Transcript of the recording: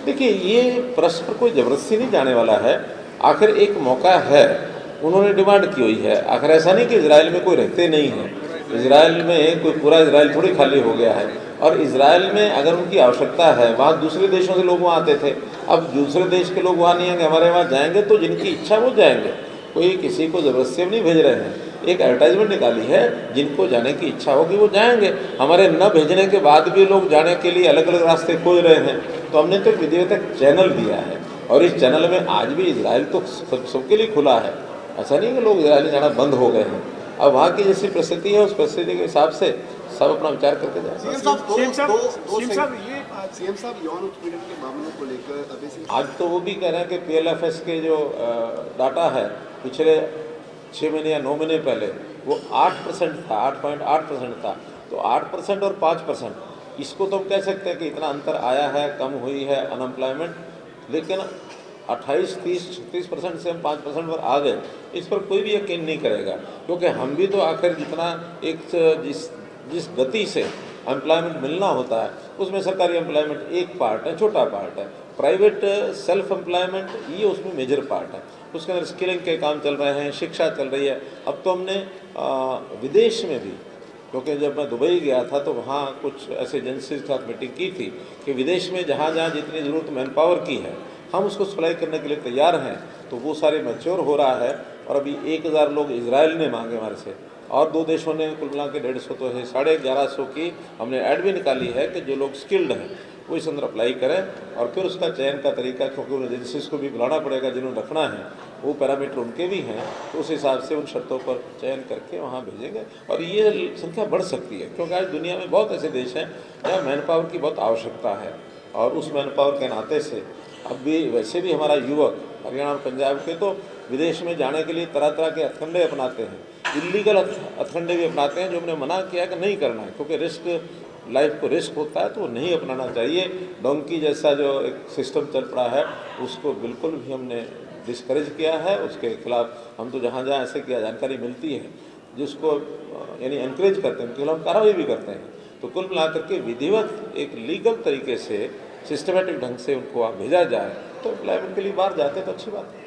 देखिए, ये प्रश्न कोई ज़बरदस्ती नहीं जाने वाला है। आखिर एक मौका है, उन्होंने डिमांड की हुई है। आखिर ऐसा नहीं कि इज़राइल में कोई रहते नहीं हैं। इज़राइल में कोई पूरा इज़राइल थोड़ी खाली हो गया है। और इज़राइल में अगर उनकी आवश्यकता है, वहाँ दूसरे देशों से लोग वहाँ आते थे। अब दूसरे देश के लोग वहाँ नहीं आएंगे, हमारे वहाँ जाएंगे, तो जिनकी इच्छा वो जाएंगे। कोई किसी को ज़बरदस्ती नहीं भेज रहे हैं। एक एडवर्टाइजमेंट निकाली है, जिनको जाने की इच्छा होगी वो जाएंगे। हमारे न भेजने के बाद भी लोग जाने के लिए अलग अलग रास्ते खोज रहे हैं। तो हमने तो एक विधिवत चैनल दिया है, और इस चैनल में आज भी इजराइल तो सबके लिए खुला है। ऐसा नहीं कि लोग इजराइल जाना बंद हो गए हैं। अब वहाँ की जैसी परिस्थिति है, उस परिस्थिति के हिसाब से सब अपना विचार करके जाए। सीएम साहब यौन उत्पीड़न के मामलों को लेकर अभी से आज तो वो भी कह रहे हैं कि पीएलएफएस के जो डाटा है पिछले 6 महीने या 9 महीने पहले वो 8% था, 8.8% था। तो 8% और 5%, इसको तो हम कह सकते हैं कि इतना अंतर आया है, कम हुई है अनएम्प्लॉयमेंट। लेकिन 28, 30, 36% से हम 5% पर आ गए, इस पर कोई भी यकीन नहीं करेगा। क्योंकि हम भी तो आखिर जितना जिस गति से एम्प्लॉयमेंट मिलना होता है, उसमें सरकारी एम्प्लॉयमेंट एक पार्ट है, छोटा पार्ट है। प्राइवेट सेल्फ एम्प्लॉयमेंट ये उसमें मेजर पार्ट है। उसके अंदर स्किलिंग के काम चल रहे हैं, शिक्षा चल रही है। अब तो हमने विदेश में भी, क्योंकि जब मैं दुबई गया था तो वहाँ कुछ ऐसे एजेंसी के साथ मीटिंग की थी कि विदेश में जहाँ जहाँ जितनी ज़रूरत मैन पावर की है, हम उसको सप्लाई करने के लिए तैयार हैं। तो वो सारे मैच्योर हो रहा है। और अभी 1000 लोग इजराइल ने मांगे हमारे से, और 2 देशों ने कुल मिला के 150 तो है, 1150 की हमने ऐड भी निकाली है कि जो लोग स्किल्ड हैं वो इस अंदर अप्लाई करें। और फिर उसका चयन का तरीका, क्योंकि उन एजेंसीज को भी बुलाना पड़ेगा जिन्होंने रखना है, वो पैरामीटर उनके भी हैं, तो उस हिसाब से उन शर्तों पर चयन करके वहाँ भेजेंगे। और ये संख्या बढ़ सकती है, क्योंकि आज दुनिया में बहुत ऐसे देश हैं जहाँ मैन पावर की बहुत आवश्यकता है। और उस मैन पावर के नाते से अब भी वैसे भी हमारा युवक हरियाणा और पंजाब के तो विदेश में जाने के लिए तरह तरह के हथकंडे अपनाते हैं, इलीगल हथकंडे भी अपनाते हैं, जो हमने मना किया कि नहीं करना है, क्योंकि रिस्क, लाइफ को रिस्क होता है, तो वो नहीं अपनाना चाहिए। डोंकी जैसा जो एक सिस्टम चल पड़ा है, उसको बिल्कुल भी हमने डिस्करेज किया है। उसके खिलाफ हम तो जहाँ जहाँ ऐसे क्या जानकारी मिलती है जिसको यानी एनकरेज करते हैं, उनके खिलाफ कार्रवाई भी करते हैं। तो कुल मिलाकर के विधिवत एक लीगल तरीके से सिस्टमेटिक ढंग से उनको भेजा जाए, तो एम्प्लॉयमेंट के लिए बाहर जाते तो अच्छी बात है।